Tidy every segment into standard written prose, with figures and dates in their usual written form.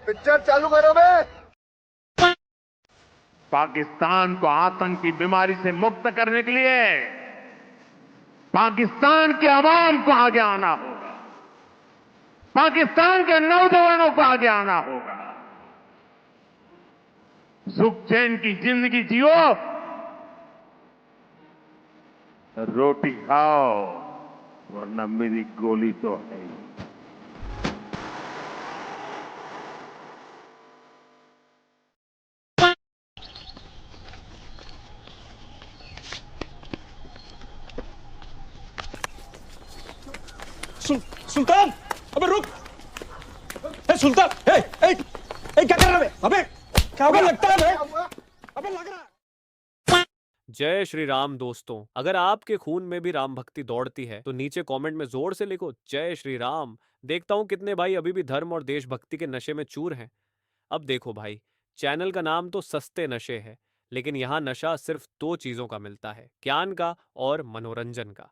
Picture चालू करो बे। पाकिस्तान को आतंक की बीमारी से मुक्त करने के लिए पाकिस्तान के अवाम को आगे आना होगा, पाकिस्तान के नौजवानों को आगे आना होगा। सुख चैन की जिंदगी जियो, रोटी खाओ, वरना मेरी गोली तो है ही। सुल्तान, अबे रुक। सुल्तान, क्या कर रहा है? अबे क्या होगा? लगता है अबे लग रहा है। जय श्री राम दोस्तों, अगर आपके खून में भी राम भक्ति दौड़ती है तो नीचे कमेंट में जोर से लिखो जय श्री राम। देखता हूं कितने भाई अभी भी धर्म और देशभक्ति के नशे में चूर हैं। अब देखो भाई, चैनल का नाम तो सस्ते नशे है, लेकिन यहाँ नशा सिर्फ 2 चीजों का मिलता है, ज्ञान का और मनोरंजन का।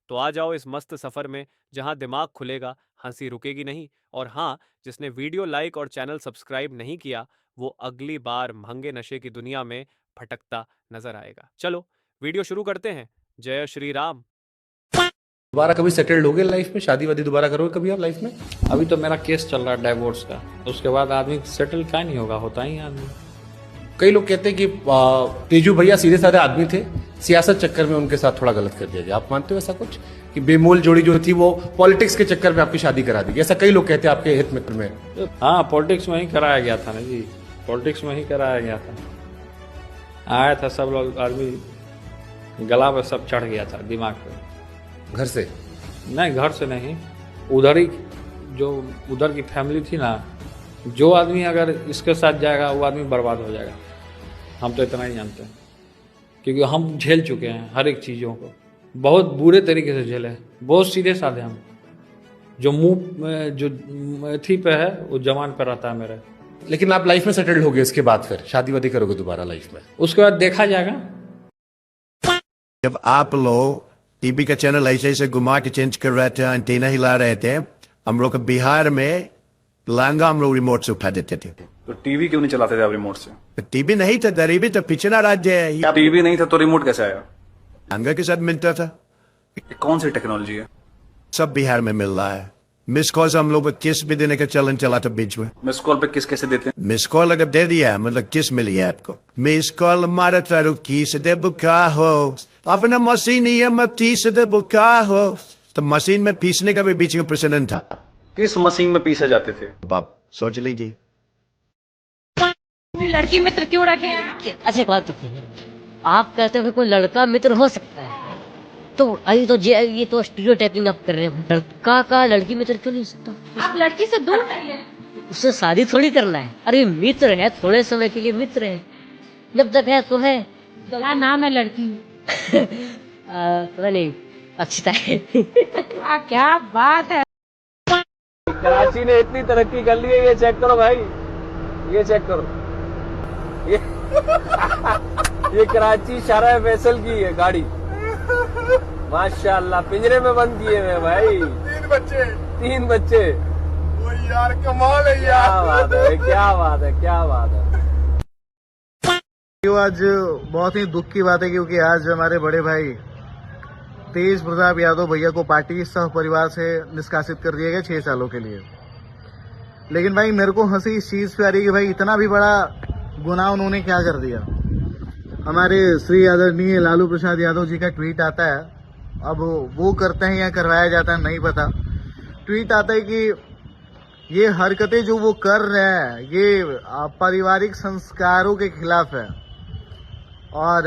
तो आ जाओ इस मस्त सफर में जहां दिमाग खुलेगा, हंसी रुकेगी नहीं। और हाँ, जिसने वीडियो लाइक और चैनल सब्सक्राइब नहीं किया वो अगली बार महंगे नशे की दुनिया में भटकता नजर आएगा। चलो वीडियो शुरू करते हैं। जय श्री राम। दोबारा कभी सेटल्ड हो गए लाइफ में? शादी वादी दोबारा करोगे कभी आप लाइफ में? अभी तो मेरा केस चल रहा है डाइवोर्स का, उसके बाद आदमी सेटल क्या नहीं होगा, होता ही आदमी। कई लोग कहते हैं कि तेजू भैया सीधे साधे आदमी थे, सियासत चक्कर में उनके साथ थोड़ा गलत कर दिया गया। आप मानते हो ऐसा कुछ कि बेमोल जोड़ी जो थी वो पॉलिटिक्स के चक्कर में आपकी शादी करा दी? ऐसा कई लोग कहते हैं आपके हित मित्र में। हाँ, पॉलिटिक्स में ही कराया गया था ना जी, पॉलिटिक्स में ही कराया गया था। आया था सब लोग, आदमी गला पे सब चढ़ गया था, दिमाग पे। घर से नहीं, घर से नहीं, उधर ही जो उधर की फैमिली थी ना, जो आदमी अगर इसके साथ जाएगा वो आदमी बर्बाद हो जाएगा। हम तो इतना ही जानते हैं, क्योंकि हम झेल चुके हैं हर एक चीज़ों को, बहुत बुरे तरीके से झेले हैं। बहुत सीधे साधे हम, जो मुंह में जो थी पे है वो जवान पे रहता है मेरे। लेकिन आप लाइफ में सेटल्ड हो गए, इसके बाद फिर शादी वादी करोगे दोबारा लाइफ में? उसके बाद देखा जाएगा। जब आप लोग टीवी का चैनल ऐसे ऐसे घुमा के चेंज कर रहे थे, एंटीना हिला रहे थे, हम लोग बिहार में लांगा हम लोग रिमोट से उठा देते थे। तो टीवी क्यों नहीं चलाते थे आप रिमोट से? तो टीवी नहीं था, गरीबी तो पिछड़ा राज्य है। टीवी नहीं था तो रिमोट कैसे आया? लांगा के साथ मिलता था। ये कौन सी टेक्नोलॉजी है? सब बिहार में मिल रहा है। मिस कॉल से हम लोग किस भी देने का चलन चला था बीच में। मिस कॉल पे किस कैसे देते हैं? मिस कॉल अगर दे दिया मतलब किस मिली है आपको? मिस कॉल मारा तारू किस दे बुका हो, अपना मशीन ही हम तीस दे बुका हो। तो मशीन में पीसने का भी बीच में प्रचलन था। किस मशीन में पीसे जाते थे? बाप सोच लीजिए। लड़की मित्र क्यों रखे हैं? अच्छा बात तो आप कहते हो कोई लड़का मित्र हो सकता है, तो अभी तो ये तो स्टीरियोटाइपिंग आप कर रहे हैं। लड़का का लड़की मित्र क्यों नहीं हो सकता? आप लड़की से दूर रहिए। उससे शादी थोड़ी करना है। अरे मित्र है, थोड़े समय के लिए मित्र है, जब तक है तो है। क्या नाम है लड़की? पता नहीं, अक्षिता है। क्या बात है। कराची ने इतनी तरक्की कर ली है, ये चेक करो भाई, ये चेक करो। ये कराची शारा फैसल की है गाड़ी, माशाल्लाह। पिंजरे में बंद किए हुए भाई, 3 बच्चे। वो यार कमाल है यार। क्या बात है, क्या बात है, क्या बात है। आज बहुत ही दुख की बात है, क्योंकि आज हमारे बड़े भाई तेज प्रताप यादव भैया को पार्टी सह परिवार से निष्कासित कर दिया गया 6 सालों के लिए। लेकिन भाई मेरे को हंसी इस चीज पे आ रही है कि भाई इतना भी बड़ा गुनाह उन्होंने क्या कर दिया। हमारे श्री आदरणीय लालू प्रसाद यादव जी का ट्वीट आता है, अब वो करते हैं या करवाया जाता है नहीं पता। ट्वीट आता है कि ये हरकतें जो वो कर रहे हैं ये पारिवारिक संस्कारों के खिलाफ है और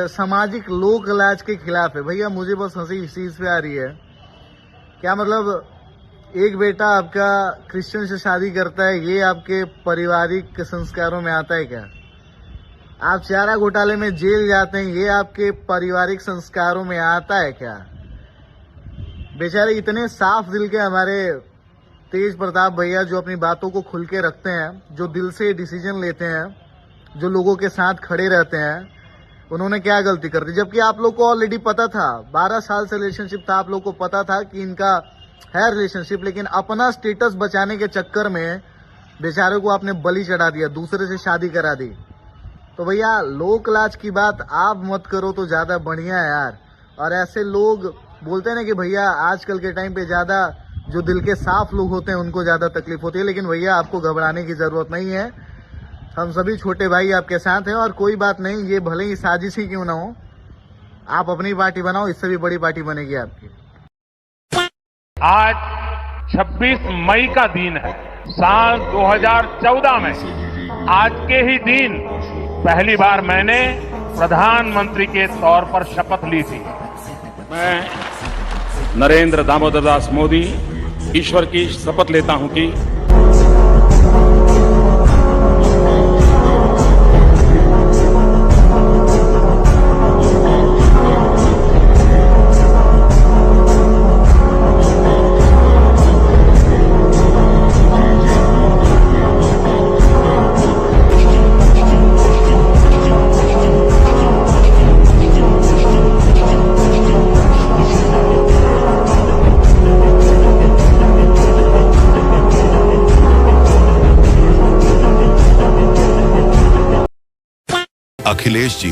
सामाजिक लोक लाज के खिलाफ है। भैया मुझे बस हंसी इस चीज पे आ रही है, क्या मतलब एक बेटा आपका क्रिश्चियन से शादी करता है, ये आपके पारिवारिक संस्कारों में आता है क्या? आप चारा घोटाले में जेल जाते हैं, ये आपके पारिवारिक संस्कारों में आता है क्या? बेचारे इतने साफ दिल के हमारे तेज प्रताप भैया, जो अपनी बातों को खुल के रखते हैं, जो दिल से डिसीजन लेते हैं, जो लोगों के साथ खड़े रहते हैं, उन्होंने क्या गलती कर दी? जबकि आप लोग को ऑलरेडी पता था, 12 साल से रिलेशनशिप था, आप लोग को पता था कि इनका है रिलेशनशिप, लेकिन अपना स्टेटस बचाने के चक्कर में बेचारे को आपने बलि चढ़ा दिया, दूसरे से शादी करा दी। तो भैया लोक लाज की बात आप मत करो तो ज्यादा बढ़िया है यार। और ऐसे लोग बोलते हैं ना कि भैया आजकल के टाइम पे ज्यादा जो दिल के साफ लोग होते हैं उनको ज्यादा तकलीफ होती है, लेकिन भैया आपको घबराने की जरूरत नहीं है। हम सभी छोटे भाई आपके साथ हैं और कोई बात नहीं, ये भले ही साजिश ही क्यों ना हो, आप अपनी पार्टी बनाओ, इससे भी बड़ी पार्टी बनेगी आपकी। आज 26 मई का दिन है, साल 2014 में आज के ही दिन पहली बार मैंने प्रधानमंत्री के तौर पर शपथ ली थी। मैं नरेंद्र दामोदर दास मोदी ईश्वर की शपथ लेता हूं कि अखिलेश जी,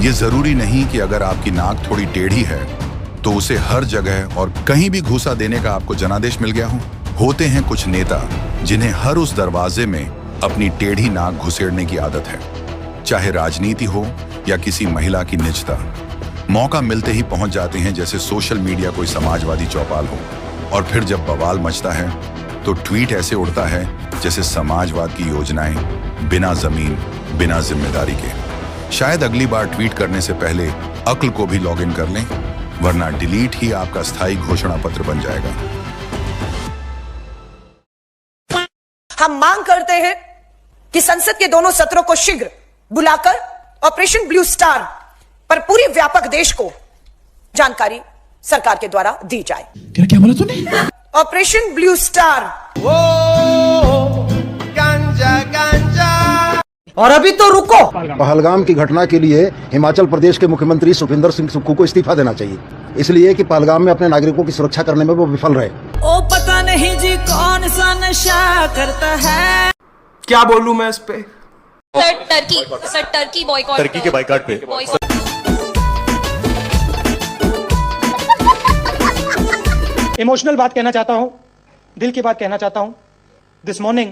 ये जरूरी नहीं कि अगर आपकी नाक थोड़ी टेढ़ी है तो उसे हर जगह और कहीं भी घूसा देने का आपको जनादेश मिल गया हो। होते हैं कुछ नेता जिन्हें हर उस दरवाजे में अपनी टेढ़ी नाक घुसेड़ने की आदत है, चाहे राजनीति हो या किसी महिला की निजता। मौका मिलते ही पहुंच जाते हैं जैसे सोशल मीडिया कोई समाजवादी चौपाल हो, और फिर जब बवाल मचता है तो ट्वीट ऐसे उड़ता है जैसे समाजवाद की योजनाएं बिना जमीन बिना जिम्मेदारी के। शायद अगली बार ट्वीट करने से पहले अक्ल को भी लॉग इन कर लें, वरना डिलीट ही आपका स्थायी घोषणा पत्र बन जाएगा। हम मांग करते हैं कि संसद के दोनों सत्रों को शीघ्र बुलाकर ऑपरेशन ब्लू स्टार पर पूरी व्यापक देश को जानकारी सरकार के द्वारा दी जाए। क्या बोला तूने? Operation blue star. और अभी तो रुको। पहलगाम की घटना के लिए हिमाचल प्रदेश के मुख्यमंत्री सुखविंदर सिंह सुक्खू को इस्तीफा देना चाहिए, इसलिए कि पहलगाम में अपने नागरिकों की सुरक्षा करने में वो विफल रहे। ओ पता नहीं जी कौन सा नशा करता है। क्या बोलूं मैं इस पे? Sir Turkey boycott. टर्की के बाइकाट पे इमोशनल बात कहना चाहता हूं, दिल की बात कहना चाहता हूं। This morning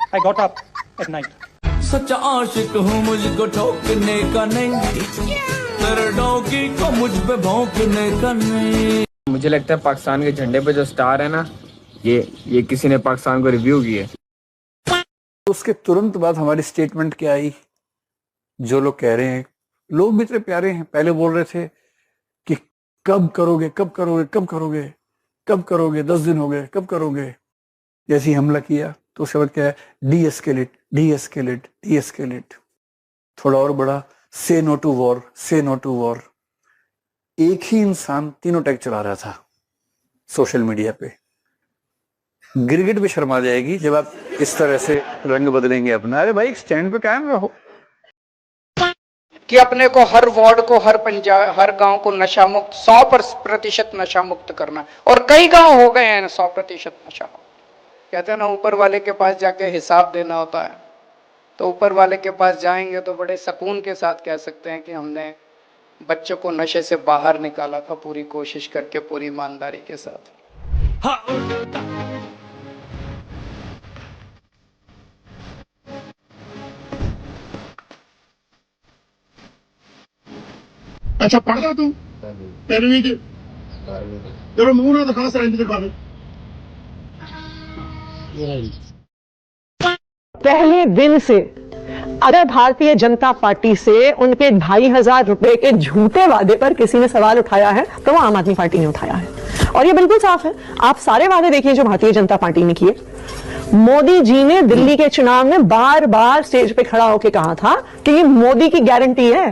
I got up at night. सच्चा आशिक हूँ, मुझको ठोकने का नहीं, तेरे डोंकी को मुझ पे भौंकने का नहीं। मुझे लगता है पाकिस्तान के झंडे पे जो स्टार है ना, ये किसी ने पाकिस्तान को रिव्यू की है। उसके तुरंत बाद हमारी स्टेटमेंट क्या आई, जो लोग कह रहे हैं, लोग भी इतने प्यारे हैं, पहले बोल रहे थे कि कब करोगे कब करोगे कब करोगे कब करोगे, 10 दिन हो गए, कब करोगे। जैसे ही हमला किया तो उसके बाद क्या है, डीएस्केलेट डीएस्केलेट डीएस्केलेट, थोड़ा और बड़ा, से नो टू वॉर से नो टू वॉर। एक ही इंसान तीनों टैग चला रहा था सोशल मीडिया पे। गिरगिट भी शर्मा जाएगी जब आप इस तरह से रंग बदलेंगे अपना। अरे भाई स्टैंड पे कायम रहो कि अपने को हर वार्ड को, हर गांव को नशा मुक्त, 100% नशा मुक्त करना। और कई गांव हो गए हैं 100% नशा। कहते हैं ना, ऊपर वाले के पास जाके हिसाब देना होता है, तो ऊपर वाले के पास जाएंगे तो बड़े सुकून के साथ कह सकते हैं कि हमने बच्चों को नशे से बाहर निकाला था, पूरी कोशिश करके, पूरी ईमानदारी के साथ। अच्छा पढ़ता तू? तेरे तेरे मुंह ना दिखा सर इंतजार कर। पहले दिन से अगर भारतीय जनता पार्टी से उनके 2,500 रुपए के झूठे वादे पर किसी ने सवाल उठाया है तो वो आम आदमी पार्टी ने उठाया है। और ये बिल्कुल साफ है, आप सारे वादे देखिए जो भारतीय जनता पार्टी ने किए। मोदी जी ने दिल्ली के चुनाव में बार बार स्टेज पे खड़ा होकर कहा था कि ये मोदी की गारंटी है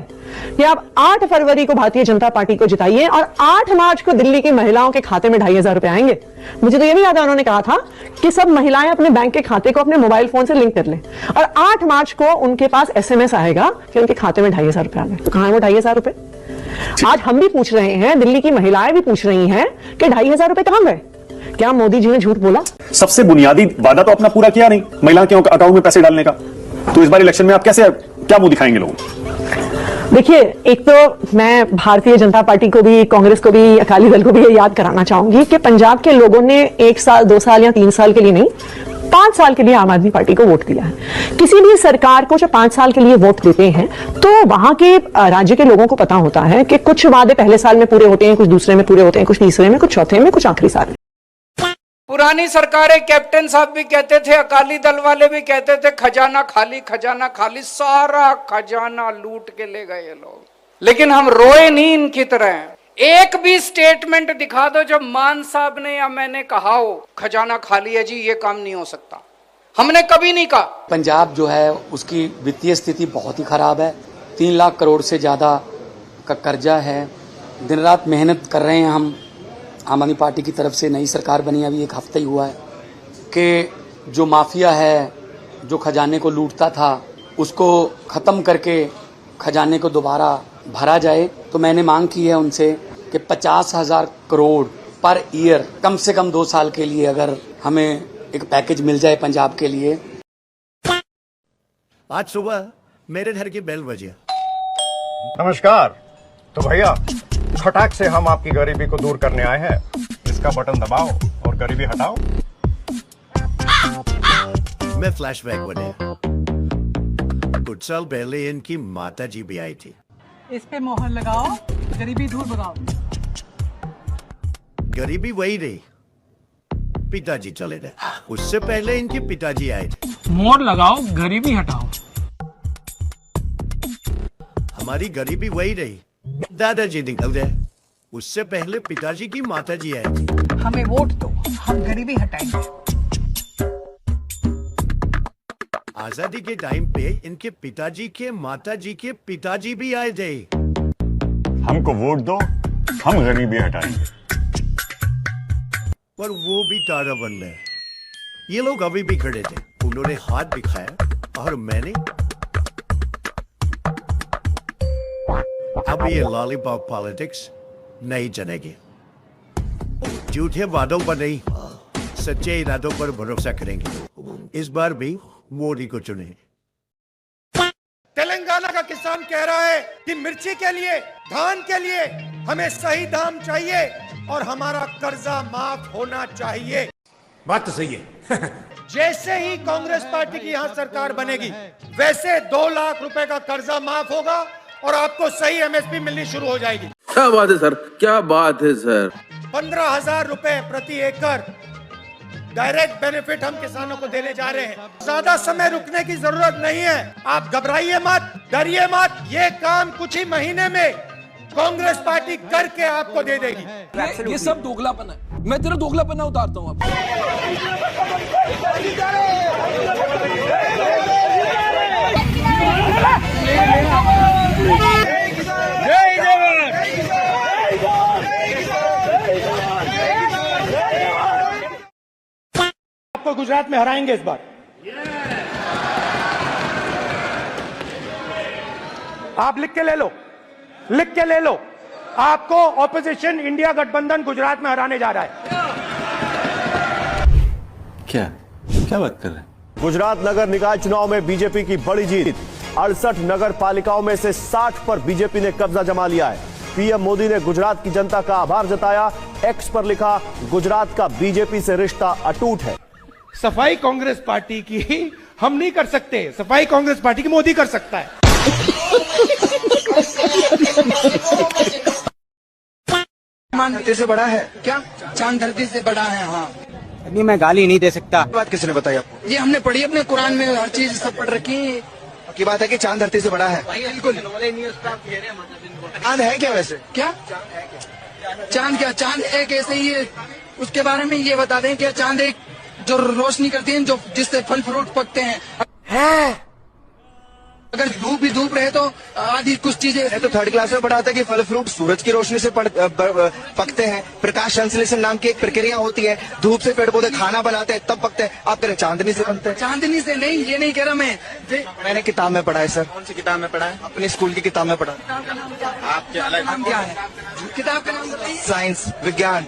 कि आप 8 फरवरी को भारतीय जनता पार्टी को जिताइए और 8 मार्च को दिल्ली की महिलाओं के खाते में 2,500 रुपए आएंगे। मुझे तो ये भी याद है, उन्होंने कहा था कि सब महिलाएं अपने बैंक के खाते को अपने मोबाइल फोन से लिंक कर लें और 8 मार्च को उनके पास SMS आएगा कि उनके खाते में 2,500 रुपए आ गए। तो कहां है वो 2,500 रुपए? आज हम भी पूछ रहे हैं, दिल्ली की महिलाएं भी पूछ रही हैं कि 2,500 रुपए कहां गए? क्या मोदी जी ने झूठ बोला? सबसे बुनियादी वादा तो अपना पूरा किया नहीं, महिला के अकाउंट में पैसे डालने का। तो इस बार इलेक्शन में आप कैसे, क्या मुंह दिखाएंगे लोगों को? देखिए, एक तो मैं भारतीय जनता पार्टी को भी, कांग्रेस को भी, अकाली दल को भी ये याद कराना चाहूंगी कि पंजाब के लोगों ने 1 साल 2 साल या 3 साल के लिए नहीं, 5 साल के लिए आम आदमी पार्टी को वोट दिया है। किसी भी सरकार को जब 5 साल के लिए वोट देते हैं तो वहां के राज्य के लोगों को पता होता है कि कुछ वादे पहले साल में पूरे होते हैं, कुछ दूसरे में पूरे होते हैं, कुछ तीसरे में, कुछ चौथे में, कुछ आखिरी साल में। पुरानी सरकारें, कैप्टन साहब भी कहते थे, अकाली दल वाले भी कहते थे, खजाना खाली, खजाना खाली, सारा खजाना लूट के ले गए ये लोग। लेकिन हम रोए नहीं इनकी तरह। एक भी स्टेटमेंट दिखा दो जब मान साहब ने या मैंने कहा हो खजाना खाली है जी, ये काम नहीं हो सकता। हमने कभी नहीं कहा। पंजाब जो है उसकी वित्तीय स्थिति बहुत ही खराब है। 3 लाख करोड़ से ज्यादा का कर्जा है। दिन रात मेहनत कर रहे हैं हम। आम आदमी पार्टी की तरफ से नई सरकार बनी, अभी 1 हफ्ता ही हुआ है, कि जो माफिया है, जो खजाने को लूटता था, उसको खत्म करके खजाने को दोबारा भरा जाए। तो मैंने मांग की है उनसे कि 50,000 करोड़ पर ईयर कम से कम 2 साल के लिए अगर हमें एक पैकेज मिल जाए पंजाब के लिए। आज सुबह मेरे घर की बेल बजी। नमस्कार। तो भैया, खटाक से हम आपकी गरीबी को दूर करने आए हैं। इसका बटन दबाओ और गरीबी हटाओ। मैं फ्लैशबैक बने। कुछ साल पहले इनकी माता जी भी आई थी। इस पे मोहर लगाओ, गरीबी दूर भगाओ। गरीबी वही रही, पिताजी चले गए। उससे पहले इनके पिताजी आए थे। मोहर लगाओ, गरीबी हटाओ। हमारी गरीबी वही रही, दादाजी निकल गए। उससे पहले पिताजी की माताजी आई थी। हमें वोट दो, हम गरीबी हटाएंगे। आजादी के टाइम पे इनके पिताजी के माताजी के पिताजी भी आए थे। हमको वोट दो, हम गरीबी हटाएंगे। पर वो भी तारा बन गए। ये लोग अभी भी खड़े थे। उन्होंने हाथ दिखाया और मैंने। अब ये लॉलीपॉप पॉलिटिक्स नहीं चलेगी। झूठे वादों पर नहीं, सच्चे इरादों पर भरोसा करेंगे। इस बार भी मोदी को चुने। तेलंगाना का किसान कह रहा है कि मिर्ची के लिए, धान के लिए हमें सही दाम चाहिए और हमारा कर्जा माफ होना चाहिए। बात तो सही है। जैसे ही कांग्रेस पार्टी की यहाँ सरकार बनेगी, वैसे 2 लाख रुपए का कर्जा माफ होगा और आपको सही एमएसपी मिलनी शुरू हो जाएगी। क्या बात है सर, क्या बात है सर। 15,000 रुपए प्रति एकड़ डायरेक्ट बेनिफिट हम किसानों को देने जा रहे हैं। ज्यादा समय रुकने की जरूरत नहीं है। आप घबराइए मत, डरिए मत। ये काम कुछ ही महीने में कांग्रेस पार्टी करके आपको दे देगी। ये सब दोगलापन है। मैं तेरा दोगलापना उतारता हूँ अब। आपको गुजरात में हराएंगे इस बार। आप लिख के ले लो, लिख के ले लो। आपको ऑपोजिशन इंडिया गठबंधन गुजरात में हराने जा रहा है। क्या बात कर रहे हैं? गुजरात नगर निकाय चुनाव में बीजेपी की बड़ी जीत। 68 नगर पालिकाओं में से 60 पर बीजेपी ने कब्जा जमा लिया है। पीएम मोदी ने गुजरात की जनता का आभार जताया। एक्स पर लिखा, गुजरात का बीजेपी से रिश्ता अटूट है। सफाई कांग्रेस पार्टी की हम नहीं कर सकते, सफाई कांग्रेस पार्टी की मोदी कर सकता है। चांद धरती से बड़ा है क्या? चांद धरती से बड़ा है। हाँ, नहीं, मैं गाली नहीं दे सकता। बात किसने बताई आपको? ये हमने पढ़ी अपने कुरान में, हर चीज सब पढ़ रखी की बात है कि चांद धरती से बड़ा है। बिल्कुल। चांद है क्या वैसे? क्या चांद? क्या चांद एक ऐसे ही है, उसके बारे में ये बता दें। क्या चांद एक जो रोशनी करती है, जो जिससे फल फ्रूट पकते हैं। अगर धूप भी धूप रहे तो आदि कुछ चीजें तो 3rd क्लास में पढ़ा था कि फल फ्रूट सूरज की रोशनी से पकते हैं। प्रकाश संश्लेषण नाम की एक प्रक्रिया होती है। धूप से पेड़ पौधे खाना बनाते हैं तब पकते हैं। आप कह रहे चांदनी से बनते हैं? चांदनी से नहीं, ये नहीं कह रहा मैं। मैंने किताब में पढ़ा है सर। कौन सी किताब में पढ़ा है? अपने स्कूल की किताब में पढ़ा। आपके नाम क्या है? किताब का नाम बताइए। साइंस, विज्ञान।